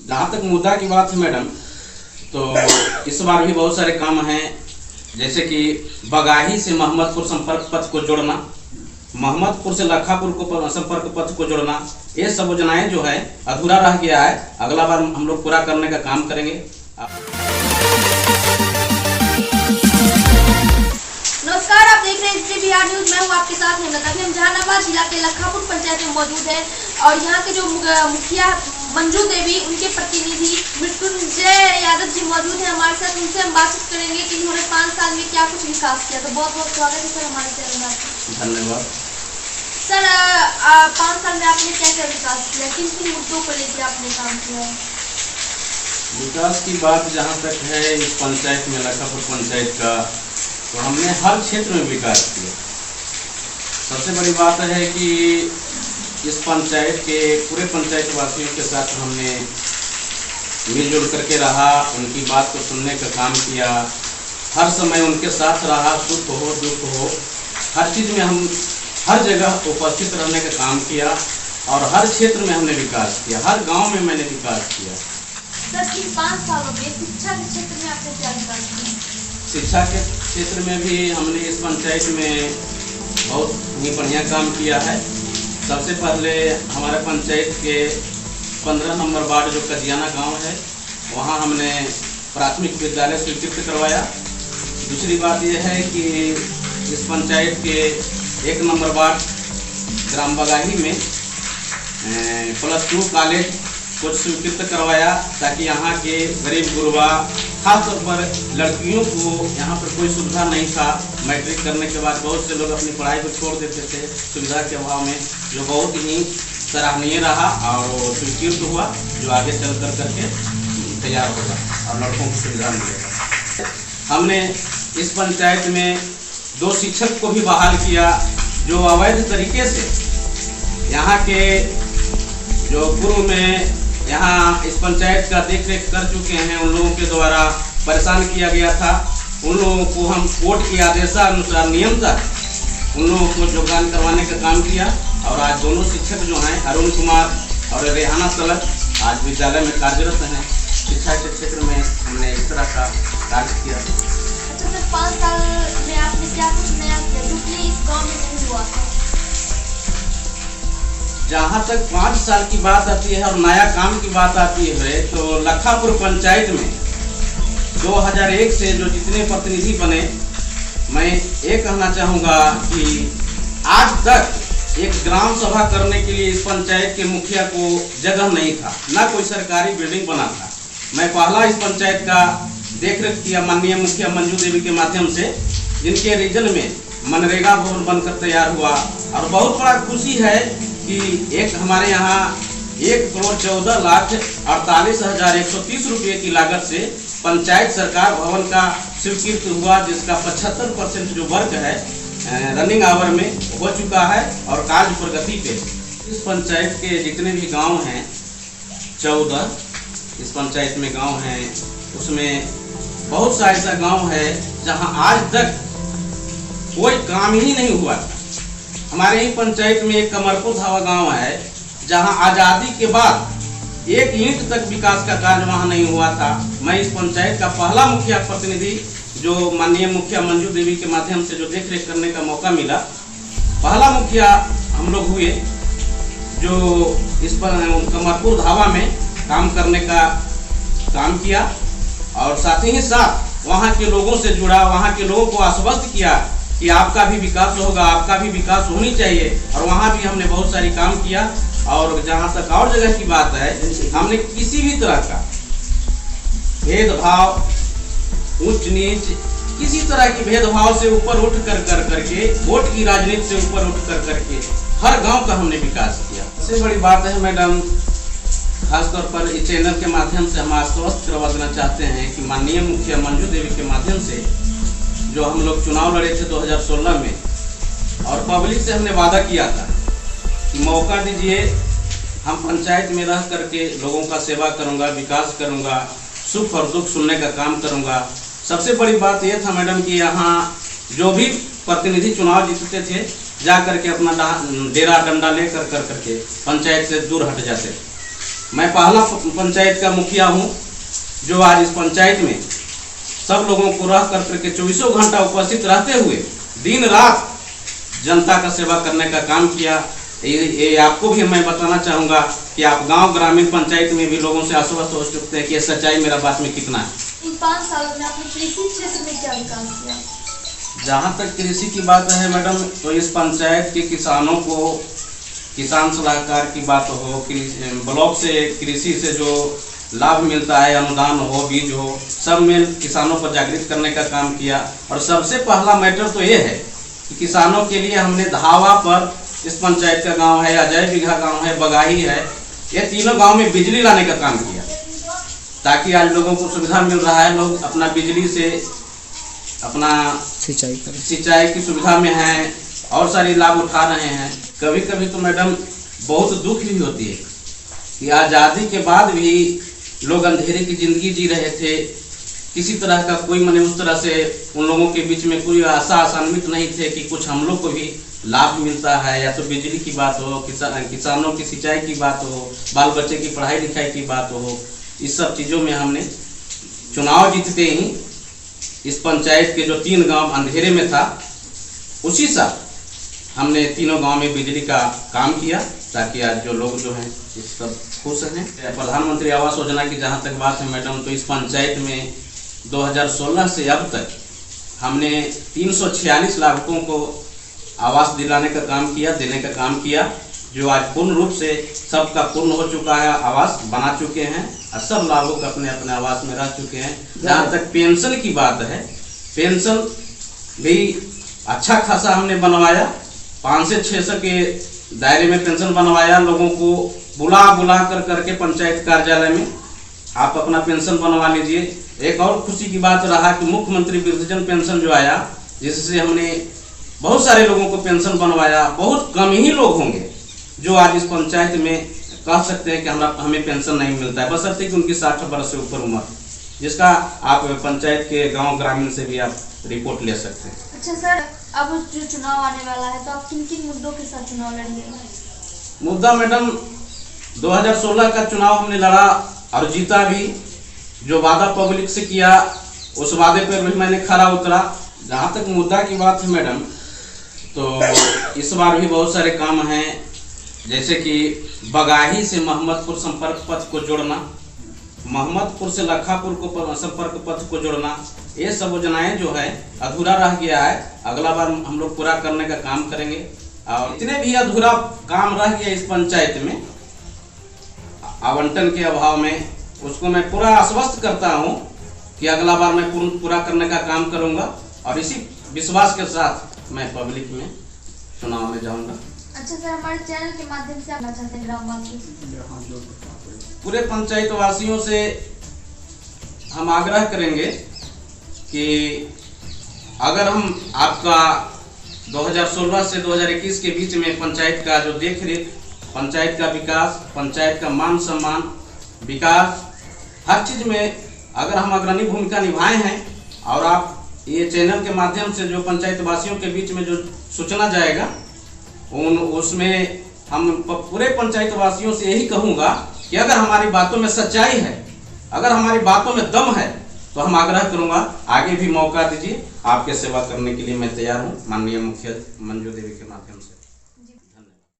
जहाँ तक मुद्दा की बात है मैडम, तो इस बार भी बहुत सारे काम हैं, जैसे कि बगाही से मोहम्मदपुर संपर्क पथ को जोड़ना, मोहम्मदपुर से लखापुर को संपर्क पथ को जोड़ना, ये सब योजनाएं जो है अधूरा रह गया है। अगला बार हम लोग पूरा करने का काम करेंगे। नमस्कार, आप देख रहे हैं हिस्ट्री बिहार न्यूज। मैं हूं आपके साथ हिम्मत। अभी हम जहानाबाद जिला के लखापुर पंचायत में मौजूद हैं और यहाँ के जो मुखिया मंजू देवी, उनके प्रतिनिधि मृत्युंजय यादव जी मौजूद हैं हमारे साथ। उनसे हम बातचीत करेंगे कि उन्होंने 5 साल में क्या कुछ विकास किया। तो बहुत बहुत स्वागत है सर हमारे चैनल में। धन्यवाद सर, 5 साल में आपने क्या क्या विकास किया, किन किन मुद्दों को लेकर आपने काम किया है? विकास की बात जहाँ तक है इस पंचायत में, लखापुर पंचायत का, तो हमने हर क्षेत्र में विकास किया। सबसे बड़ी बात है कि इस पंचायत के पूरे पंचायत वासियों के साथ हमने मिलजुल करके रहा, उनकी बात को सुनने का काम किया, हर समय उनके साथ रहा, सुख हो दुख हो हर चीज़ में हम हर जगह उपस्थित रहने का काम किया और हर क्षेत्र में हमने विकास किया, हर गांव में मैंने विकास किया। सर, इन 5 सालों में शिक्षा के क्षेत्र में आपने क्या विकास किया? शिक्षा के क्षेत्र में भी हमने इस पंचायत में बहुत ही बढ़िया काम किया है। सबसे पहले हमारे पंचायत के 15 नंबर वार्ड जो कजियाना गांव है, वहां हमने प्राथमिक विद्यालय स्वीकृत करवाया। दूसरी बात यह है कि इस पंचायत के 1 नंबर वार्ड ग्राम बगाही में +2 कॉलेज को स्वीकृत करवाया, ताकि यहाँ के गरीब गुरबा, खासतौर पर लड़कियों को यहाँ पर कोई सुविधा नहीं था। मैट्रिक करने के बाद बहुत से लोग अपनी पढ़ाई को छोड़ देते थे सुविधा के अभाव में, जो बहुत ही सराहनीय रहा और वो स्वीकृत हुआ, जो आगे चल कर करके तैयार होगा और लड़कों को सुविधा मिलेगा। हमने इस पंचायत में 2 शिक्षक को भी बहाल किया, जो अवैध तरीके से यहाँ के जो पूर्व में यहाँ इस पंचायत का देखरेख कर चुके हैं, उन लोगों के द्वारा परेशान किया गया था। उन लोगों को हम कोर्ट के आदेशानुसार नियम तक उन लोगों को योगदान करवाने का काम किया और आज दोनों शिक्षक जो हैं, अरुण कुमार और रेहाना तलक, आज विद्यालय में कार्यरत हैं। शिक्षा के क्षेत्र में हमने इस तरह का कार्य किया। अच्छा सर, 5 साल में आपने क्या कुछ नया किया जो कि इस गाँव में नहीं हुआ था? जहाँ तक 5 साल की बात आती है और नया काम की बात आती है, तो लखापुर पंचायत में 2001 से जो जितने प्रतिनिधि बने, मैं ये कहना चाहूँगा कि आज तक एक ग्राम सभा करने के लिए इस पंचायत के मुखिया को जगह नहीं था, ना कोई सरकारी बिल्डिंग बना था। मैं पहला इस पंचायत का देखरेख किया माननीय मुखिया मंजू देवी के माध्यम से, जिनके रीजन में मनरेगा भवन बनकर तैयार हुआ। और बहुत बड़ा खुशी है कि एक हमारे यहाँ 1,14,48,130 रुपये की लागत से पंचायत सरकार भवन का स्वीकृत हुआ, जिसका 75% जो वर्क है रनिंग आवर में हो चुका है और कार्य प्रगति पे। इस पंचायत के जितने भी गांव हैं, 14 इस पंचायत में गांव हैं, उसमें बहुत सा ऐसा गांव है जहां आज तक कोई काम ही नहीं हुआ था। हमारे ही पंचायत में एक कमरपुर धावा गांव है, जहां आज़ादी के बाद 1 ईंट तक विकास का कार्य वहां नहीं हुआ था। मैं इस पंचायत का पहला मुखिया प्रतिनिधि, जो माननीय मुखिया मंजू देवी के माध्यम से जो देखरेख करने का मौका मिला, पहला मुखिया हम लोग हुए जो इस पर कमरपुर धावा में काम करने का काम किया और साथ ही साथ वहाँ के लोगों से जुड़ा, वहाँ के लोगों को आश्वस्त किया कि आपका भी विकास होगा, आपका भी विकास होनी चाहिए। और वहाँ भी हमने बहुत सारी काम किया। और जहाँ तक और जगह की बात है, हमने किसी भी तरह का भेदभाव, ऊंच नीच, किसी तरह की भेदभाव से ऊपर उठ करके, वोट की राजनीति से ऊपर उठ करके हर गांव का हमने विकास किया। सबसे बड़ी बात है मैडम, खासतौर पर इस चैनल के माध्यम से हम आश्वस्त करवा देना चाहते हैं कि माननीय मुखिया मंजू देवी के माध्यम से जो हम लोग चुनाव लड़े थे 2016 में, और पब्लिक से हमने वादा किया था कि मौका दीजिए, हम पंचायत में रह करके लोगों का सेवा करूंगा, विकास करूंगा, सुख और दुख सुनने का काम करूंगा। सबसे बड़ी बात यह था मैडम कि यहाँ जो भी प्रतिनिधि चुनाव जीतते थे, जा करके अपना डेरा डंडा ले करके पंचायत से दूर हट जाते थे। मैं पहला पंचायत का मुखिया हूँ जो आज इस पंचायत में सब लोगों को रह करके 24 घंटा उपस्थित रहते हुए दिन रात जनता का सेवा करने का काम किया। ये आपको भी मैं बताना चाहूँगा कि आप गांव ग्रामीण पंचायत में भी लोगों से आश्वस्त हो सकते हैं कि ये सच्चाई मेरा बात में कितना है। इन 5 सालों में आपने कृषि क्षेत्र में क्या विकास किया? जहाँ तक कृषि की बात है मैडम, तो इस पंचायत के किसानों को किसान सलाहकार की बात हो, ब्लॉक से कृषि से जो लाभ मिलता है, अनुदान हो, बीज हो, सब में किसानों को जागृत करने का काम किया। और सबसे पहला मैटर तो ये है कि किसानों के लिए हमने धावा पर, इस पंचायत का गांव है, अजय बिघा गांव है, बगाही है, ये तीनों गांव में बिजली लाने का काम किया ताकि आज लोगों को सुविधा मिल रहा है। लोग अपना बिजली से अपना सिंचाई की सुविधा में हैं और सारी लाभ उठा रहे हैं। कभी कभी तो मैडम बहुत दुख भी होती है कि आज़ादी के बाद भी लोग अंधेरे की ज़िंदगी जी रहे थे, किसी तरह का कोई मने उस तरह से उन लोगों के बीच में कोई आशा आशान्वित नहीं थे कि कुछ हम लोग को भी लाभ मिलता है, या तो बिजली की बात हो, किसानों की सिंचाई की बात हो, बाल बच्चे की पढ़ाई लिखाई की बात हो। इस सब चीज़ों में हमने चुनाव जीतते ही इस पंचायत के जो 3 गांव अंधेरे में था, उसी साल हमने तीनों गांव में बिजली का काम किया ताकि आज जो लोग जो हैं इस सब खुश हैं। प्रधानमंत्री आवास योजना की जहां तक बात है मैडम, तो इस पंचायत में 2016 से अब तक हमने 346 लाभुकों को आवास दिलाने का काम किया, देने का काम किया, जो आज पूर्ण रूप से सबका पूर्ण हो चुका है, आवास बना चुके हैं और सब लाभुक अपने अपने आवास में रह चुके हैं। जहाँ तक पेंशन की बात है, पेंशन भी अच्छा खासा हमने बनवाया, 500 से 600 के दायरे में पेंशन बनवाया। लोगों को बुला करके पंचायत कार्यालय में आप अपना पेंशन बनवा लीजिए। एक और खुशी की बात रहा कि मुख्यमंत्री वृद्धजन पेंशन जो आया, जिससे हमने बहुत सारे लोगों को पेंशन बनवाया। बहुत कम ही लोग होंगे जो आज इस पंचायत में कह सकते हैं कि हमें पेंशन नहीं मिलता है, बशर्ते कि उनकी 60 वर्ष से ऊपर उम्र, जिसका आप पंचायत के गांव ग्रामीण से भी आप रिपोर्ट ले सकते हैं। अच्छा सर, अब जो चुनाव आने वाला है तो आप किन किन मुद्दों के साथ चुनाव लड़िएगा? मुद्दा मैडम 2016 का चुनाव हमने लड़ा और जीता भी। जो वादा पब्लिक से किया उस वादे पर भी मैंने खरा उतरा। जहाँ तक मुद्दा की बात है मैडम, तो इस बार भी बहुत सारे काम हैं, जैसे कि बगाही से मोहम्मदपुर संपर्क पथ को जोड़ना, मोहम्मदपुर से लखापुर को संपर्क पथ को जोड़ना, ये सब योजनाएं जो है अधूरा रह गया है, अगला बार हम लोग पूरा करने का काम करेंगे। और इतने भी अधूरा काम रह गया इस पंचायत में आवंटन के अभाव में, उसको मैं पूरा आश्वस्त करता हूं कि अगला बार मैं पूरा करने का काम करूंगा। और इसी विश्वास के साथ मैं पब्लिक में चुनाव में जाऊंगा। अच्छा सर, हमारे चैनल के माध्यम से आपना चाहते हैं ग्रामवासी, पूरे पंचायत वासियों से हम आग्रह करेंगे कि अगर हम आपका 2016 से 2021 के बीच में पंचायत का जो देख रेख, पंचायत का विकास, पंचायत का मान सम्मान, विकास, हर चीज में अगर हम अग्रणी भूमिका निभाए हैं और आप ये चैनल के माध्यम से जो पंचायत वासियों के बीच में जो सूचना जाएगा उसमें हम पूरे पंचायत वासियों से यही कहूँगा कि अगर हमारी बातों में सच्चाई है, अगर हमारी बातों में दम है, तो हम आग्रह करूँगा आगे भी मौका दीजिए। आपके सेवा करने के लिए मैं तैयार हूँ, माननीय मुखिया मंजू देवी के माध्यम से।